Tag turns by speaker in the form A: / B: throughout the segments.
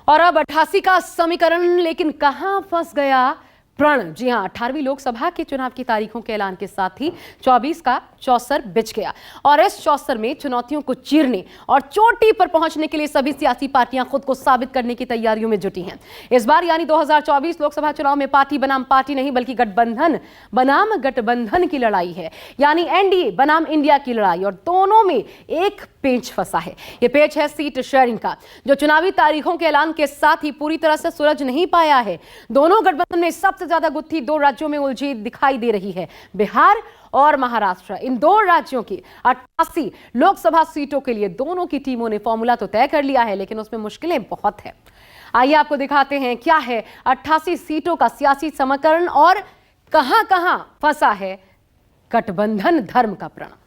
A: और अब 88 का समीकरण लेकिन कहां फंस गया प्रण। जी हां, 18वीं लोकसभा के चुनाव की तारीखों के ऐलान के साथ ही 24 का चौसर बिछ गया और इस चौसर में चुनौतियों को चीरने और चोटी पर पहुंचने के लिए सभी सियासी पार्टियां खुद को साबित करने की तैयारियों में जुटी हैं। इस बार यानी 2024 लोकसभा चुनाव में पार्टी बनाम पार्टी नहीं बल्कि गठबंधन बनाम गठबंधन की लड़ाई है, यानी एनडीए बनाम इंडिया की लड़ाई। और दोनों में एक पेंच फंसा है। यह पेंच है सीट शेयरिंग का, जो चुनावी तारीखों के ऐलान के साथ ही पूरी तरह से सुलझ नहीं पाया है। दोनों गठबंधन में सबसे ज्यादा गुत्थी दो राज्यों में उलझी दिखाई दे रही है, बिहार और महाराष्ट्र। इन दो राज्यों की 88 लोकसभा सीटों के लिए दोनों की टीमों ने फॉर्मूला तो तय कर लिया है, लेकिन उसमें मुश्किलें बहुत है। आइए आपको दिखाते हैं क्या है 88 सीटों का सियासी समीकरण और कहां कहां फंसा है गठबंधन धर्म का प्रण।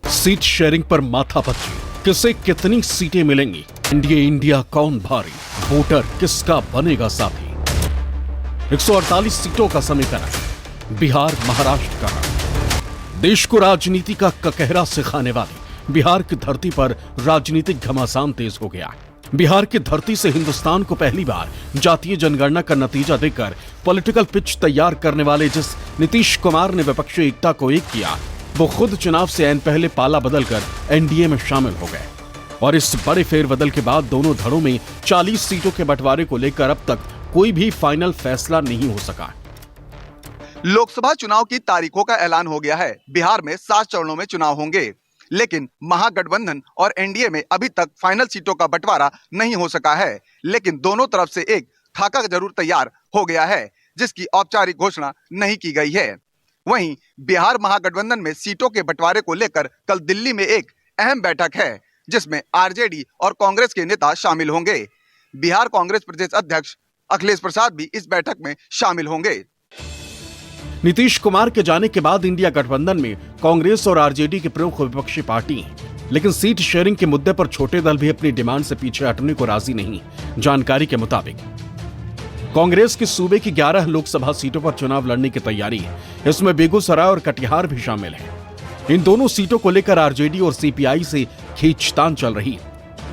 B: सीट शेयरिंग पर माथापच्ची, किसे कितनी सीटें मिलेंगी, एनडीए इंडिया कौन भारी, वोटर किसका बनेगा साथी। 148 सीटों का समीकरण, बिहार महाराष्ट्र का। देश को राजनीति का ककहरा सिखाने वाली बिहार की धरती पर राजनीतिक घमासान तेज हो गया। बिहार की धरती से हिंदुस्तान को पहली बार जातीय जनगणना का नतीजा देकर पॉलिटिकल पिच तैयार करने वाले जिस नीतीश कुमार ने विपक्षी एकता को एक किया, वो खुद चुनाव से ऐन पहले पाला बदलकर एनडीए में शामिल हो गए। और इस बड़े फेरबदल के बाद दोनों धड़ों में 40 सीटों के बंटवारे को लेकर अब तक कोई भी फाइनल फैसला नहीं हो सका।
C: लोकसभा चुनाव की तारीखों का ऐलान हो गया है। बिहार में 7 चरणों में चुनाव होंगे, लेकिन महागठबंधन और एनडीए में अभी तक फाइनल सीटों का बंटवारा नहीं हो सका है। लेकिन दोनों तरफ से एक खाका जरूर तैयार हो गया है, जिसकी औपचारिक घोषणा नहीं की गई है। वहीं बिहार महागठबंधन में सीटों के बंटवारे को लेकर कल दिल्ली में एक अहम बैठक है, जिसमें आरजेडी और कांग्रेस के नेता शामिल होंगे। बिहार कांग्रेस प्रदेश अध्यक्ष अखिलेश प्रसाद भी इस बैठक में शामिल होंगे।
B: नीतीश कुमार के जाने के बाद इंडिया गठबंधन में कांग्रेस और आरजेडी के प्रमुख विपक्षी पार्टी हैं, लेकिन सीट शेयरिंग के मुद्दे पर छोटे दल भी अपनी डिमांड से पीछे हटने को राजी नहीं। जानकारी के मुताबिक कांग्रेस की सूबे की 11 लोकसभा सीटों पर चुनाव लड़ने की तैयारी है। इसमें बेगूसराय और कटिहार भी शामिल है। इन दोनों सीटों को लेकर आरजेडी और सीपीआई से खींचतान चल रही है,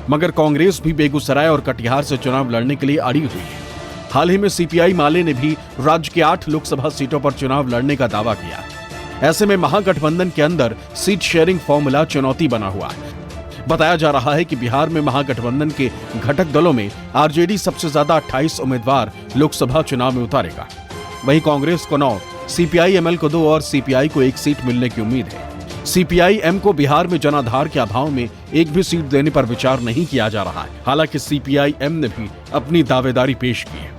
B: मगर कांग्रेस भी बेगूसराय और कटिहार से चुनाव लड़ने के लिए अड़ी हुई है। हाल ही में सीपीआई माले ने भी राज्य के 8 लोकसभा सीटों पर चुनाव लड़ने का दावा किया। ऐसे में महागठबंधन के अंदर सीट शेयरिंग फॉर्मूला चुनौती बना हुआ है। बताया जा रहा है कि बिहार में महागठबंधन के घटक दलों में आरजेडी सबसे ज्यादा 28 उम्मीदवार लोकसभा चुनाव में उतारेगा। वहीं कांग्रेस को 9, सीपीआई एमएल को 2 और सीपीआई को 1 सीट मिलने की उम्मीद है। सीपीआई एम को बिहार में जनाधार के अभाव में एक भी सीट देने पर विचार नहीं किया जा रहा है। हालांकि सीपीआई एम ने भी अपनी दावेदारी पेश की है।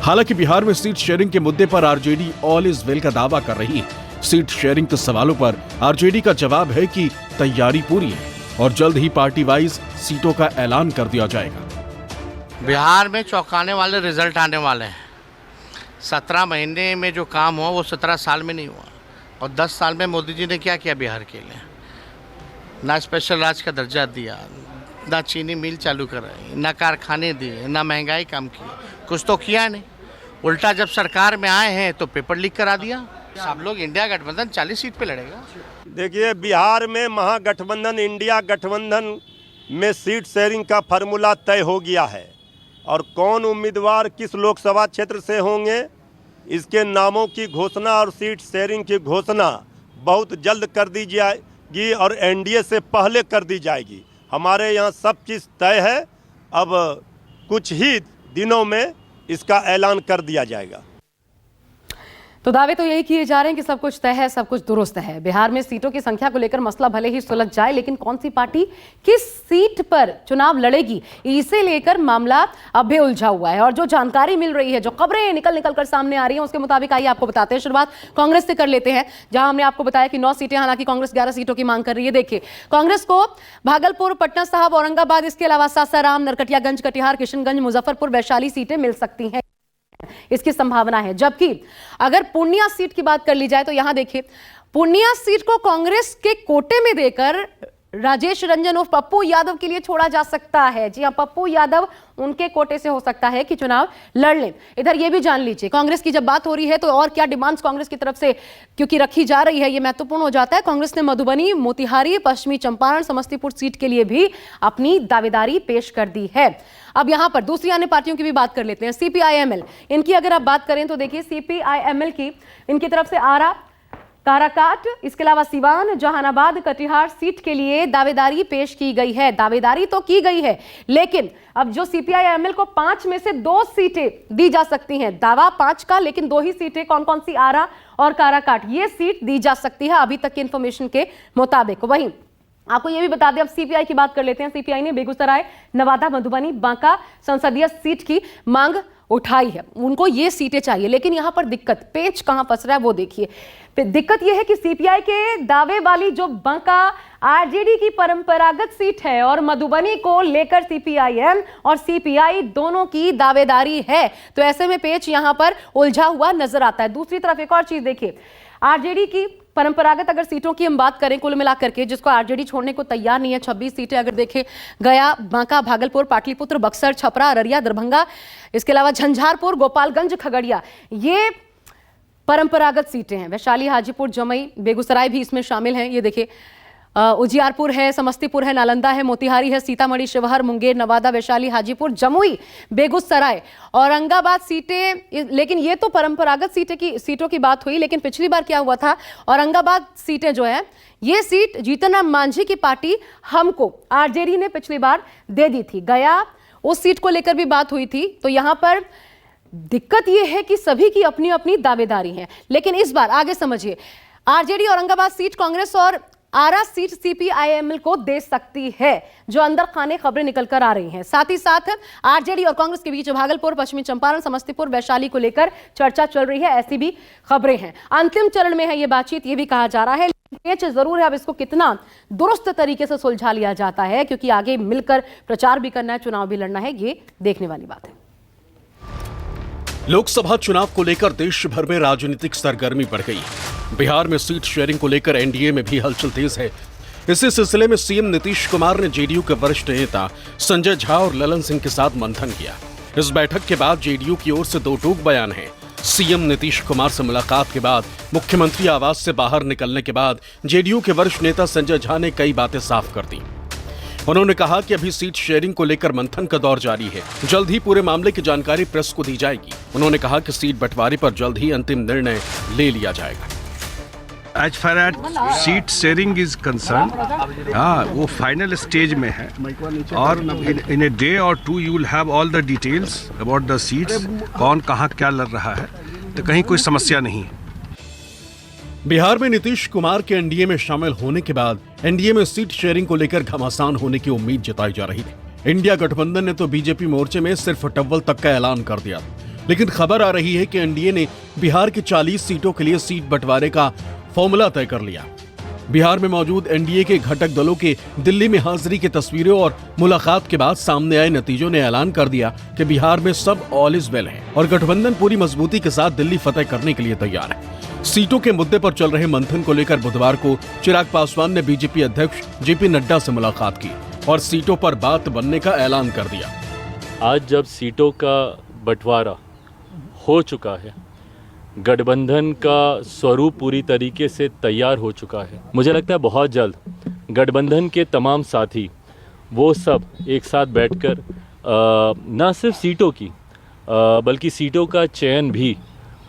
B: हालांकि बिहार में सीट शेयरिंग के मुद्दे पर आरजेडी ऑल इज वेल का दावा कर रही है। सीट शेयरिंग के सवालों पर आरजेडी का जवाब है कि तैयारी पूरी है और जल्द ही पार्टी वाइज सीटों का ऐलान कर दिया जाएगा।
D: बिहार में चौंकाने वाले रिजल्ट आने वाले हैं। 17 महीने में जो काम हुआ वो 17 साल में नहीं हुआ। और 10 साल में मोदी जी ने क्या किया बिहार के लिए? ना स्पेशल राज्य का दर्जा दिया, ना चीनी मिल चालू कराई, ना कारखाने दिए, ना महंगाई कम की, कुछ तो किया नहीं। उल्टा जब सरकार में आए हैं तो पेपर लीक करा दिया। सब लोग इंडिया गठबंधन 40 सीट पे लड़ेगा।
E: देखिए, बिहार में महागठबंधन इंडिया गठबंधन में सीट शेयरिंग का फार्मूला तय हो गया है और कौन उम्मीदवार किस लोकसभा क्षेत्र से होंगे, इसके नामों की घोषणा और सीट शेयरिंग की घोषणा बहुत जल्द कर दी जाएगी और एनडीए से पहले कर दी जाएगी। हमारे यहाँ सब चीज़ तय है। अब कुछ ही दिनों में इसका ऐलान कर दिया जाएगा।
A: तो दावे तो यही किए जा रहे हैं कि सब कुछ तय है, सब कुछ दुरुस्त है। बिहार में सीटों की संख्या को लेकर मसला भले ही सुलझ जाए, लेकिन कौन सी पार्टी किस सीट पर चुनाव लड़ेगी, इसे लेकर मामला अब भी उलझा हुआ है। और जो जानकारी मिल रही है, जो खबरें निकल कर सामने आ रही हैं, उसके मुताबिक आइए आपको बताते हैं। शुरुआत कांग्रेस से कर लेते हैं, जहां हमने आपको बताया कि 9 सीटें, हालांकि कांग्रेस 11 सीटों की मांग कर रही है। देखिए, कांग्रेस को भागलपुर, पटना साहिब, औरंगाबाद, इसके अलावा सासाराम, नरकटियागंज, कटिहार, किशनगंज, मुजफ्फरपुर, वैशाली सीटें मिल सकती हैं, इसकी संभावना है। जबकि अगर पूर्णिया सीट की बात कर ली जाए तो यहां देखिए, पूर्णिया सीट को कांग्रेस के कोटे में देकर राजेश रंजन उर्फ पप्पू यादव के लिए छोड़ा जा सकता है। जी हां, पप्पू यादव उनके कोटे से हो सकता है कि चुनाव लड़ लें। इधर ये भी जान लीजिए, कांग्रेस की जब बात हो रही है तो और क्या डिमांड्स कांग्रेस की तरफ से क्योंकि रखी जा रही है, ये महत्वपूर्ण हो जाता है। कांग्रेस ने मधुबनी, मोतिहारी, पश्चिमी चंपारण, समस्तीपुर सीट के लिए भी अपनी दावेदारी पेश कर दी है। अब यहां पर दूसरी अन्य पार्टियों की भी बात कर लेते हैं। सीपीआईएमएल, इनकी अगर आप बात करें तो देखिए सीपीआईएमएल की इनकी तरफ से आरा, काराकाट, इसके अलावा सिवान, जहानाबाद, कटिहार सीट के लिए दावेदारी पेश की गई है। दावेदारी तो की गई है, लेकिन अब जो सीपीआईएमएल को 5 में से 2 सीटें दी जा सकती हैं। दावा 5 का, लेकिन 2 ही सीटें कौन कौन सी, आरा और काराकाट, ये सीट दी जा सकती है अभी तक की इंफॉर्मेशन के मुताबिक। वहीं आपको ये भी बता दें, अब सीपीआई की बात कर लेते हैं। सीपीआई ने बेगूसराय, नवादा, मधुबनी, बांका संसदीय सीट की मांग उठाई है। उनको ये सीटें चाहिए, लेकिन यहां पर दिक्कत, पेच कहां फंस रहा है वो देखिए। दिक्कत यह है कि सीपीआई के दावे वाली जो बांका आरजेडी की परंपरागत सीट है और मधुबनी को लेकर सीपीआईएम और सीपीआई दोनों की दावेदारी है, तो ऐसे में पेच यहां पर उलझा हुआ नजर आता है। दूसरी तरफ एक और चीज देखिए, आरजेडी की परंपरागत अगर सीटों की हम बात करें कुल मिलाकर के, जिसको आरजेडी छोड़ने को तैयार नहीं है, 26 सीटें अगर देखें, गया, बांका, भागलपुर, पाटलिपुत्र, बक्सर, छपरा, अररिया, दरभंगा, इसके अलावा झंझारपुर, गोपालगंज, खगड़िया, ये परंपरागत सीटें हैं। वैशाली, हाजीपुर, जमुई, बेगूसराय भी इसमें शामिल हैं। ये देखिए, उजियारपुर है, समस्तीपुर है, नालंदा है, मोतिहारी है, सीतामढ़ी, शिवहर, मुंगेर, नवादा, वैशाली, हाजीपुर, जमुई, बेगूसराय, औरंगाबाद सीटें। लेकिन ये तो परंपरागत सीटों की बात हुई, लेकिन पिछली बार क्या हुआ था, औरंगाबाद सीटें जो है, ये सीट जीतन राम मांझी की पार्टी हमको आरजेडी ने पिछली बार दे दी थी। गया, उस सीट को लेकर भी बात हुई थी। तो यहां पर दिक्कत यह है कि सभी की अपनी अपनी दावेदारी है, लेकिन इस बार आगे समझिए, आरजेडी औरंगाबाद सीट कांग्रेस और आरा सीट सीपीआईएमएल को दे सकती है, जो अंदर खाने खबरें निकलकर आ रही हैं। साथ ही साथ आरजेडी और कांग्रेस के बीच भागलपुर, पश्चिमी चंपारण, समस्तीपुर, वैशाली को लेकर चर्चा चल रही है, ऐसी भी खबरें हैं। अंतिम चरण में है ये बातचीत, ये भी कहा जा रहा है, पेच जरूर है। अब इसको कितना दुरुस्त तरीके से सुलझा लिया जाता है, क्योंकि आगे मिलकर प्रचार भी करना है, चुनाव भी लड़ना है, ये देखने वाली बात है।
B: लोकसभा चुनाव को लेकर देश भर में राजनीतिक सरगर्मी बढ़ गई। बिहार में सीट शेयरिंग को लेकर एनडीए में भी हलचल तेज है। इसी सिलसिले में सीएम नीतीश कुमार ने जेडीयू के वरिष्ठ नेता संजय झा और ललन सिंह के साथ मंथन किया। इस बैठक के बाद जेडीयू की ओर से 2 टूक बयान है। सीएम नीतीश कुमार से मुलाकात के बाद मुख्यमंत्री आवास से बाहर निकलने के बाद जेडीयू के वरिष्ठ नेता संजय झा ने कई बातें साफ कर दी। उन्होंने कहा कि अभी सीट शेयरिंग को लेकर मंथन का दौर जारी है, जल्द ही पूरे मामले की जानकारी प्रेस को दी जाएगी। उन्होंने कहा कि सीट बंटवारे पर जल्द ही अंतिम निर्णय ले लिया जाएगा।
F: As far as seat sharing is concerned, वो फाइनल स्टेज में है और in a day or two you will have all the details about the seats, कौन कहाँ क्या लड़ रहा है, तो कहीं कोई समस्या नहीं है।
B: बिहार में नीतीश कुमार के एनडीए में शामिल होने के बाद एनडीए में सीट शेयरिंग को लेकर घमासान होने की उम्मीद जताई जा रही थी। इंडिया गठबंधन ने तो बीजेपी मोर्चे में सिर्फ टव्वल तक का ऐलान कर दिया, लेकिन खबर आ रही है कि एनडीए ने बिहार की 40 सीटों के लिए सीट बंटवारे का फॉर्मूला तय कर लिया। बिहार में मौजूद एनडीए के घटक दलों के दिल्ली में हाजिरी की तस्वीरों और मुलाकात के बाद सामने आए नतीजों ने ऐलान कर दिया कि बिहार में सब ऑल इज वेल है और गठबंधन पूरी मजबूती के साथ दिल्ली फतेह करने के लिए तैयार है। सीटों के मुद्दे पर चल रहे मंथन को लेकर बुधवार को चिराग पासवान ने बीजेपी अध्यक्ष जेपी नड्डा से मुलाकात की और सीटों पर बात बनने का ऐलान कर दिया।
G: आज जब सीटों का बंटवारा हो चुका है, गठबंधन का स्वरूप पूरी तरीके से तैयार हो चुका है, मुझे लगता है बहुत जल्द गठबंधन के तमाम साथी वो सब एक साथ बैठकर न सिर्फ सीटों की बल्कि सीटों का चयन भी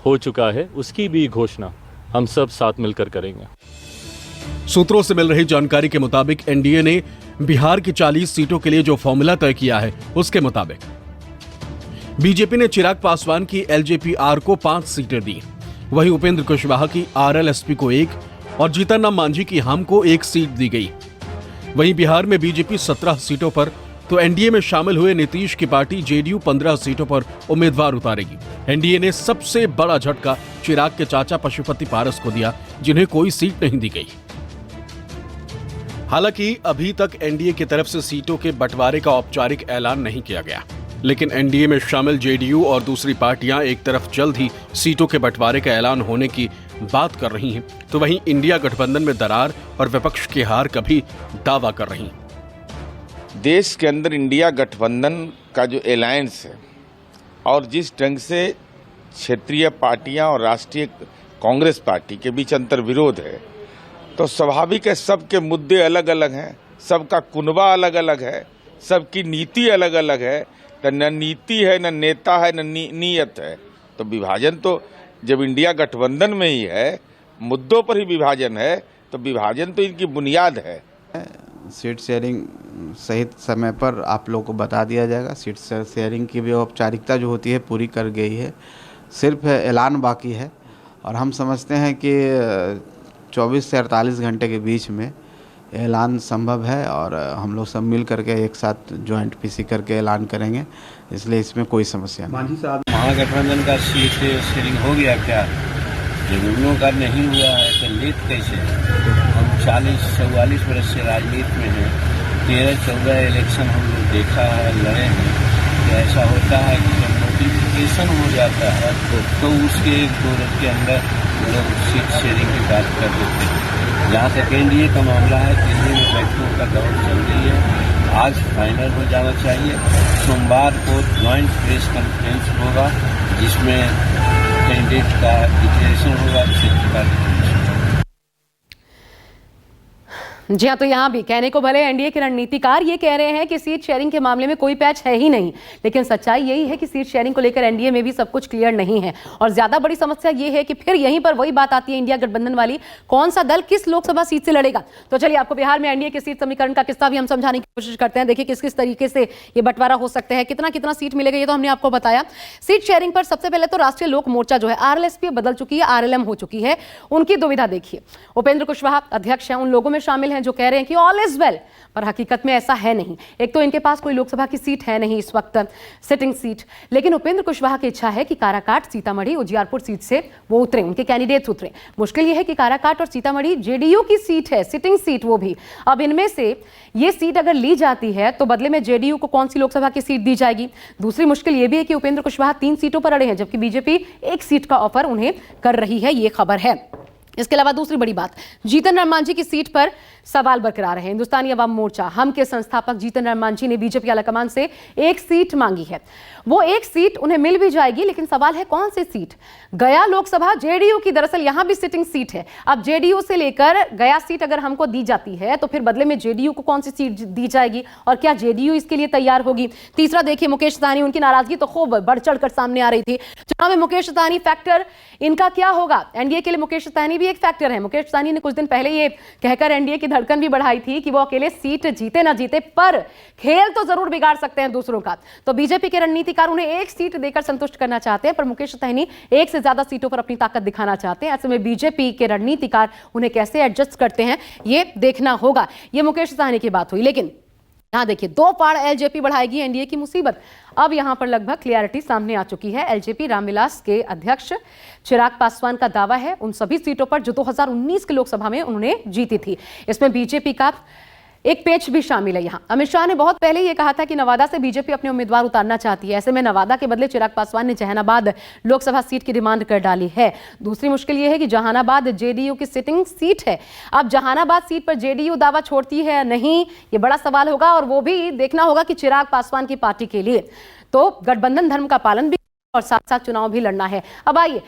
G: हो चुका है, उसकी भी घोषणा हम सब साथ मिलकर करेंगे।
B: सूत्रों से मिल रही जानकारी के मुताबिक एनडीए ने बिहार की 40 सीटों के लिए जो फॉर्मूला तय किया है, उसके मुताबिक बीजेपी ने चिराग पासवान की एलजेपीआर को 5 सीटें दी, वहीं उपेंद्र कुशवाहा की आरएलएसपी को 1 और जीतन राम मांझी की हम को 1 सीट दी गई। वहीं बिहार में बीजेपी 17 सीटों पर तो एनडीए में शामिल हुए नीतीश की पार्टी जेडीयू 15 सीटों पर उम्मीदवार उतारेगी। एनडीए ने सबसे बड़ा झटका चिराग के चाचा पशुपति पारस को दिया, जिन्हें कोई सीट नहीं दी गई। हालांकि अभी तक एनडीए की तरफ से सीटों के बंटवारे का औपचारिक ऐलान नहीं किया गया, लेकिन एनडीए में शामिल जेडीयू और दूसरी पार्टियां एक तरफ जल्द ही सीटों के बंटवारे का ऐलान होने की बात कर रही हैं, तो वहीं इंडिया गठबंधन में दरार और विपक्ष की हार का भी दावा कर रही हैं।
H: देश के अंदर इंडिया गठबंधन का जो अलायंस है और जिस ढंग से क्षेत्रीय पार्टियां और राष्ट्रीय कांग्रेस पार्टी के बीच अंतर्विरोध है, तो स्वाभाविक है सबके मुद्दे अलग अलग हैं, सबका कुनबा अलग अलग है, सबकी नीति अलग अलग है। तो न नीति है, न नेता है, न नीयत है। तो विभाजन तो जब इंडिया गठबंधन में ही है, मुद्दों पर ही विभाजन है, तो विभाजन तो इनकी बुनियाद है।
I: सीट शेयरिंग सही समय पर आप लोगों को बता दिया जाएगा। सीट शेयरिंग की भी औपचारिकता जो होती है पूरी कर गई है, सिर्फ ऐलान बाकी है। और हम समझते हैं कि 24 से 48 घंटे के बीच में ऐलान संभव है और हम लोग सब मिल करके एक साथ ज्वाइंट पीसी करके ऐलान करेंगे, इसलिए इसमें कोई समस्या नहीं।
J: मांझी साहब, महागठबंधन का सीट शेयरिंग हो गया क्या? जरूरों का नहीं हुआ है तो लेट कैसे? हम 40-44 वर्ष से राजनीति में हैं, 13-14 इलेक्शन हम लोग देखा है, लड़े हैं। तो ऐसा होता है कि जब नोटिफिकेशन हो जाता है तो उसके 1-2 दिन के अंदर लोग सीट शेयरिंग की बात कर देते हैं। जहाँ तक एनडीए का मामला है, दिल्ली में बैठकों का दौर चल रही है, आज फाइनल हो जाना चाहिए। सोमवार को ज्वाइंट प्रेस कॉन्फ्रेंस होगा जिसमें कैंडिडेट का डिक्लेरेशन होगा, सीट का
A: जी हाँ, तो यहाँ भी कहने को भले एनडीए के रणनीतिकार ये कह रहे हैं कि सीट शेयरिंग के मामले में कोई पैच है ही नहीं, लेकिन सच्चाई यही है कि सीट शेयरिंग को लेकर एनडीए में भी सब कुछ क्लियर नहीं है। और ज्यादा बड़ी समस्या ये है कि फिर यहीं पर वही बात आती है इंडिया गठबंधन वाली, कौन सा दल किस लोकसभा सीट से लड़ेगा। तो चलिए आपको बिहार में एनडीए के सीट समीकरण का किस्सा भी हम समझाने की कोशिश करते हैं। देखिए किस किस तरीके से ये बंटवारा हो सकता है, कितना कितना सीट मिलेगा, ये तो हमने आपको बताया। सीट शेयरिंग पर सबसे पहले तो राष्ट्रीय लोक मोर्चा जो है, आरएलएसपी बदल चुकी है, आरएलएम हो चुकी है। उनकी दुविधा देखिए, उपेंद्र कुशवाहा अध्यक्ष हैं, उन लोगों में शामिल हैं जो कह रहे हैं कि ऑल इज वेल, पर हकीकत में ऐसा है नहीं। एक तो इनके पास कोई लोकसभा की सीट है नहीं इस वक्त, सिटिंग सीट, लेकिन उपेंद्र कुशवाहा की इच्छा है कि काराकाट, सीतामढ़ी, उजियारपुर सीट से वो उतरे, उनके कैंडिडेट्स उतरे। मुश्किल ये है कि काराकाट और सीतामढ़ी जेडीयू की सीट है, सिटिंग सीट वो भी। अब इनमें से ये सीट अगर ली जाती है तो बदले में जेडीयू को कौन सी लोकसभा की सीट दी जाएगी। दूसरी मुश्किल ये भी है कि उपेंद्र कुशवाहा 3 सीटों पर अड़े हैं, जबकि बीजेपी 1 सीट का ऑफर उन्हें कर रही है, ये खबर है। इसके अलावा दूसरी बड़ी बात, जीतन राम मांझी की सीट पर सवाल बरकरार है। हिंदुस्तानी अवाम मोर्चा हम के संस्थापक जीतन राम मांझी ने बीजेपी आलाकमान से 1 सीट मांगी है। वो 1 सीट उन्हें मिल भी जाएगी, लेकिन सवाल है कौन सी सीट। गया लोकसभा जेडीयू की दरअसल यहां भी सिटिंग सीट है। अब जेडीयू से लेकर गया सीट अगर हमको दी जाती है तो फिर बदले में जेडीयू को कौन सी सीट दी जाएगी और क्या जेडीयू इसके लिए तैयार होगी। तीसरा देखिए, मुकेश सहनी, उनकी नाराजगी तो खूब बढ़ चढ़कर सामने आ रही थी। चुनाव में मुकेश सहनी फैक्टर इनका क्या होगा। एनडीए के लिए मुकेश सहनी भी एक फैक्टर है। मुकेश सहनी ने कुछ दिन पहले ये कहकर एनडीए की धड़कन भी बढ़ाई थी कि वो अकेले सीट जीते ना जीते पर खेल तो जरूर बिगाड़ सकते हैं दूसरों का। तो बीजेपी के रणनीतिकार उन्हें 1 सीट देकर संतुष्ट करना चाहते हैं, पर मुकेश सहनी 1 से ज्यादा सीटों पर अपनी ताकत दिखाना चाहते हैं। ऐसे में बीजेपी के रणनीतिकार उन्हें कैसे एडजस्ट करते हैं ये देखना होगा। ये मुकेश सहनी की बात हुई, लेकिन यहां देखिए 2 पाड़ एलजेपी बढ़ाएगी एनडीए की मुसीबत। अब यहां पर लगभग क्लियरिटी सामने आ चुकी है। एलजेपी रामविलास के अध्यक्ष चिराग पासवान का दावा है उन सभी सीटों पर जो 2019 की लोकसभा में उन्होंने जीती थी। इसमें बीजेपी का एक पेच भी शामिल है। यहां अमित शाह ने बहुत पहले यह कहा था कि नवादा से बीजेपी अपने उम्मीदवार उतारना चाहती है। ऐसे में नवादा के बदले चिराग पासवान ने जहानाबाद लोकसभा सीट की डिमांड कर डाली है। दूसरी मुश्किल यह है कि जहानाबाद जेडीयू की सिटिंग सीट है। अब जहानाबाद सीट पर जेडीयू दावा छोड़ती है नहीं, ये बड़ा सवाल होगा और वो भी देखना होगा कि चिराग पासवान की पार्टी के लिए तो गठबंधन धर्म का पालन भी और साथ साथ चुनाव भी लड़ना है। अब आइए,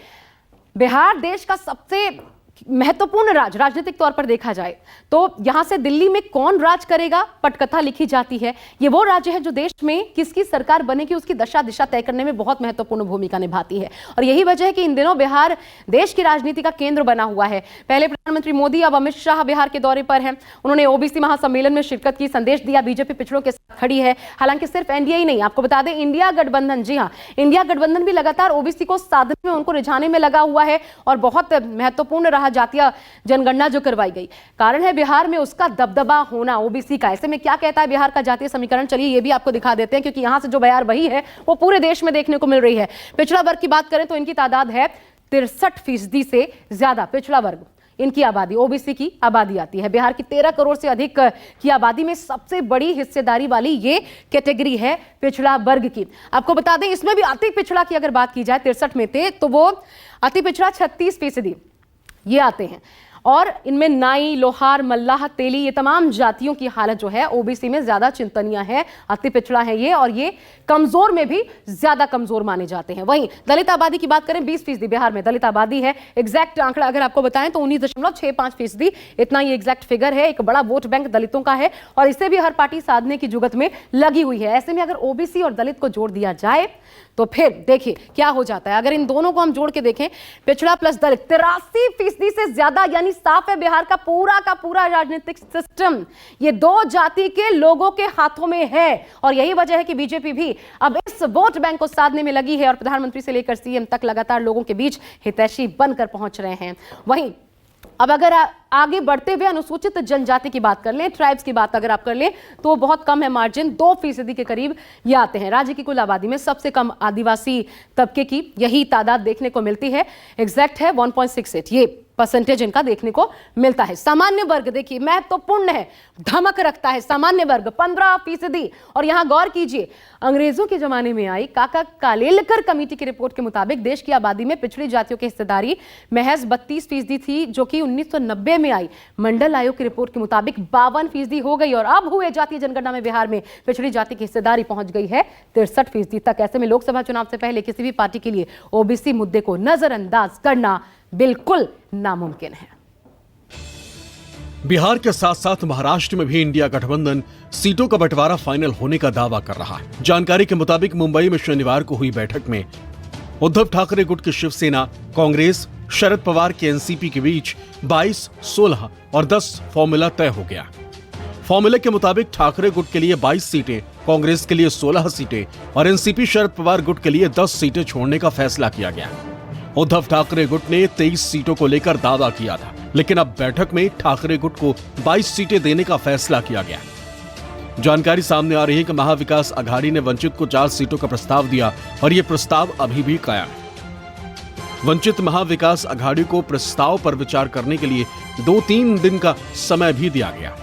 A: बिहार देश का सबसे महत्वपूर्ण राजनीतिक तौर पर देखा जाए तो यहां से दिल्ली में कौन राज करेगा पटकथा लिखी जाती है। ये वो राज्य है जो देश में किसकी सरकार बनेगी उसकी दशा दिशा तय करने में बहुत महत्वपूर्ण भूमिका निभाती है। और यही वजह है कि इन दिनों बिहार देश की राजनीति का केंद्र बना हुआ है। पहले प्रधानमंत्री मोदी, अब अमित शाह बिहार के दौरे पर हैं। उन्होंने ओबीसी महासम्मेलन में शिरकत की, संदेश दिया बीजेपी पिछड़ों के साथ खड़ी है। हालांकि सिर्फ एनडीए ही नहीं, आपको बता दें इंडिया गठबंधन, जी हां, इंडिया गठबंधन भी लगातार ओबीसी को साधने में, उनको रिझाने में लगा हुआ है और बहुत महत्वपूर्ण रहा जातीय जनगणना जो करवाई गई। कारण है बिहार में उसका दबदबा होना ओबीसी का। ऐसे में क्या कहता है बिहार का जातीय समीकरण, चलिए ये भी आपको दिखा देते हैं, क्योंकि यहां से जो बयार बही है वो पूरे देश में देखने को मिल रही है। पिछड़ा वर्ग की बात करें तो इनकी तादाद है 63% से ज्यादा। पिछड़ा वर्ग, इनकी आबादी, ओबीसी की आबादी आती है। बिहार की 13 करोड़ से अधिक की आबादी में सबसे बड़ी हिस्सेदारी वाली ये कैटेगरी है पिछड़ा वर्ग की। आपको बता दें इसमें भी अति पिछड़ा की अगर बात की जाए 63 में थे तो वो अति पिछड़ा 36%। ये आते हैं और इनमें नाई, लोहार, मल्लाह, तेली, ये तमाम जातियों की हालत जो है ओबीसी में ज्यादा चिंतनीय है, अति पिछड़ा है ये, और ये कमजोर में भी ज्यादा कमजोर माने जाते हैं। वहीं दलित आबादी की बात करें, 20% बिहार में दलित आबादी है। एग्जैक्ट आंकड़ा अगर आपको बताएं तो 19.65%, इतना ये एग्जैक्ट फिगर है। एक बड़ा वोट बैंक दलितों का है और इसे भी हर पार्टी साधने की जुगत में लगी हुई है। ऐसे में अगर ओबीसी और दलित को जोड़ दिया जाए तो फिर देखिए क्या हो जाता है। अगर इन दोनों को हम जोड़ के देखें, पिछड़ा प्लस दलित 83% से ज्यादा, यानी साफ है बिहार का पूरा राजनीतिक सिस्टम ये दो जाति के लोगों के हाथों में है। और यही वजह है कि बीजेपी भी अब इस वोट बैंक को साधने में लगी है और प्रधानमंत्री से लेकर सीएम तक लगातार लोगों के बीच हितैषी बनकर पहुंच रहे हैं। वहीं अब अगर आगे बढ़ते हुए अनुसूचित जनजाति की बात कर लें, ट्राइब्स की बात अगर आप कर लें तो बहुत कम है मार्जिन, 2% के करीब ये आते हैं। राज्य की कुल आबादी में सबसे कम आदिवासी तबके की यही तादाद देखने को मिलती है। एग्जैक्ट है 1.68 ये परसेंटेज इनका देखने को मिलता है। सामान्य वर्ग देखिए महत्वपूर्ण है, धमक रखता है सामान्य वर्ग 15%। और यहां गौर कीजिए, अंग्रेजों के जमाने में आई काका कालेलकर कमेटी की रिपोर्ट के मुताबिक देश की आबादी में पिछड़ी जातियों की हिस्सेदारी महज 32% थी, जो कि 1990 में आई मंडल आयोग की रिपोर्ट के मुताबिक 52% हो गई। और अब हुए जातीय जनगणना में बिहार में पिछड़ी जाति की हिस्सेदारी पहुंच गई है 63% तक। ऐसे में लोकसभा चुनाव से पहले किसी भी पार्टी के लिए ओबीसी मुद्दे को नजरअंदाज करना बिल्कुल नामुमकिन है।
B: बिहार के साथ साथ महाराष्ट्र में भी इंडिया गठबंधन सीटों का बंटवारा फाइनल होने का दावा कर रहा है। जानकारी के मुताबिक मुंबई में शनिवार को हुई बैठक में उद्धव ठाकरे गुट की शिवसेना, कांग्रेस, शरद पवार के एनसीपी के बीच 22, 16 और 10 फॉर्मूला तय हो गया। फॉर्मूले के मुताबिक ठाकरे गुट के लिए 22 सीटें, कांग्रेस के लिए 16 सीटें और एनसीपी शरद पवार गुट के लिए 10 सीटें छोड़ने का फैसला किया गया। उद्धव ठाकरे गुट ने 23 सीटों को लेकर दावा किया था, लेकिन अब बैठक में ठाकरे गुट को 22 सीटें देने का फैसला किया गया। जानकारी सामने आ रही है कि महाविकास अघाड़ी ने वंचित को 4 सीटों का प्रस्ताव दिया और यह प्रस्ताव अभी भी कायम है। वंचित महाविकास अघाड़ी को प्रस्ताव पर विचार करने के लिए 2-3 दिन का समय भी दिया गया।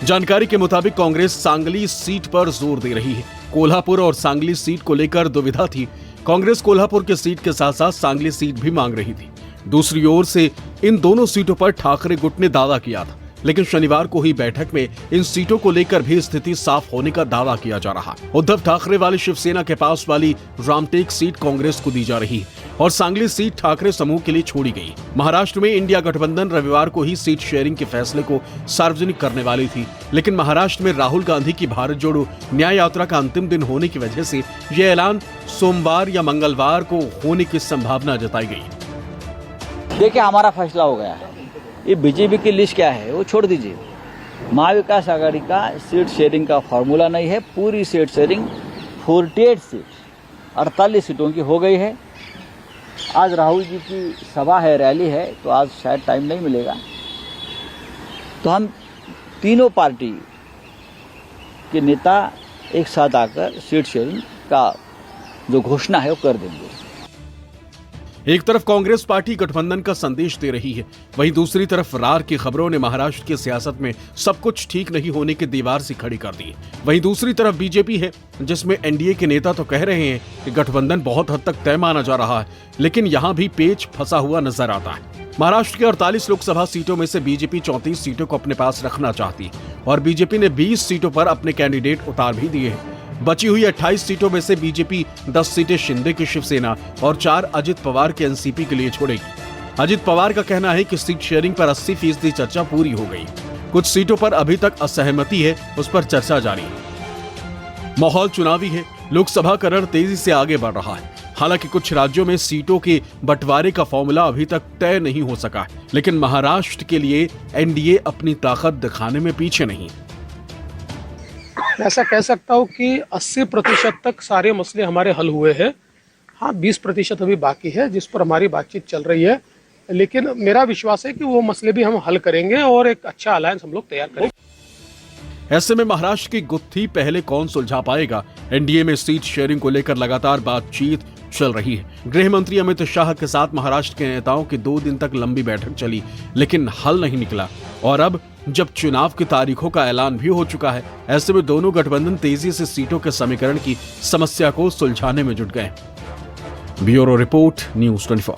B: जानकारी के मुताबिक कांग्रेस सांगली सीट पर जोर दे रही है। कोल्हापुर और सांगली सीट को लेकर दुविधा थी। कांग्रेस कोल्हापुर की सीट के साथ साथ सांगली सीट भी मांग रही थी। दूसरी ओर से इन दोनों सीटों पर ठाकरे गुट ने दावा किया था, लेकिन शनिवार को हुई बैठक में इन सीटों को लेकर भी स्थिति साफ होने का दावा किया जा रहा है। उद्धव ठाकरे वाली शिवसेना के पास वाली रामटेक सीट कांग्रेस को दी जा रही है और सांगली सीट ठाकरे समूह के लिए छोड़ी गई। महाराष्ट्र में इंडिया गठबंधन रविवार को ही सीट शेयरिंग के फैसले को सार्वजनिक करने वाली थी, लेकिन महाराष्ट्र में राहुल गांधी की भारत जोड़ो न्याय यात्रा का अंतिम दिन होने की वजह से यह ऐलान सोमवार या मंगलवार को होने की संभावना जताई गई।
K: देखिए, हमारा फैसला हो गया है। ये बीजेपी की लिस्ट क्या है वो छोड़ दीजिए। महाविकास आघाड़ी का सीट शेयरिंग का फॉर्मूला नहीं है। पूरी सीट शेयरिंग 48 सीट 48 सीटों की हो गई है। आज राहुल जी की सभा है, रैली है, तो आज शायद टाइम नहीं मिलेगा, तो हम तीनों पार्टी के नेता एक साथ आकर सीट शेयरिंग का जो घोषणा है वो कर देंगे।
B: एक तरफ कांग्रेस पार्टी गठबंधन का संदेश दे रही है, वहीं दूसरी तरफ रार की खबरों ने महाराष्ट्र की सियासत में सब कुछ ठीक नहीं होने की दीवार से खड़ी कर दी। वहीं दूसरी तरफ बीजेपी है, जिसमें एनडीए के नेता तो कह रहे हैं कि गठबंधन बहुत हद तक तय माना जा रहा है, लेकिन यहां भी पेच फंसा हुआ नजर आता है। महाराष्ट्र के 48 लोकसभा सीटों में से बीजेपी 34 सीटों को अपने पास रखना चाहती है और बीजेपी ने 20 सीटों पर अपने कैंडिडेट उतार भी दिए हैं। बची हुई 28 सीटों में से बीजेपी 10 सीटें शिंदे की शिवसेना और 4 अजित पवार के एनसीपी के लिए छोड़ेगी। अजित पवार का कहना है कि सीट शेयरिंग पर 80% चर्चा पूरी हो गई। कुछ सीटों पर अभी तक असहमति है, उस पर चर्चा जारी है। माहौल चुनावी है, लोकसभाकरण तेजी से आगे बढ़ रहा है। हालांकि कुछ राज्यों में सीटों के बंटवारे का फॉर्मूला अभी तक तय नहीं हो सका है, लेकिन महाराष्ट्र के लिए एनडीए अपनी ताकत दिखाने में पीछे नहीं।
L: ऐसा कह सकता हूँ कि 80% तक सारे मसले हमारे हल हुए हैं। हाँ, 20% अभी बाकी है जिस पर हमारी बातचीत चल रही है, लेकिन मेरा विश्वास है कि वो मसले भी हम हल करेंगे और एक अच्छा अलायंस हम लोग तैयार करेंगे।
B: ऐसे में महाराष्ट्र की गुत्थी पहले कौन सुलझा पाएगा? एनडीए में सीट शेयरिंग को लेकर लगातार बातचीत चल रही है। गृह मंत्री अमित शाह के साथ महाराष्ट्र के नेताओं की 2 दिन तक लंबी बैठक चली, लेकिन हल नहीं निकला। और अब जब चुनाव की तारीखों का ऐलान भी हो चुका है, ऐसे में दोनों गठबंधन तेजी से सीटों के समीकरण की समस्या को सुलझाने में जुट गए। Bureau report, news 24।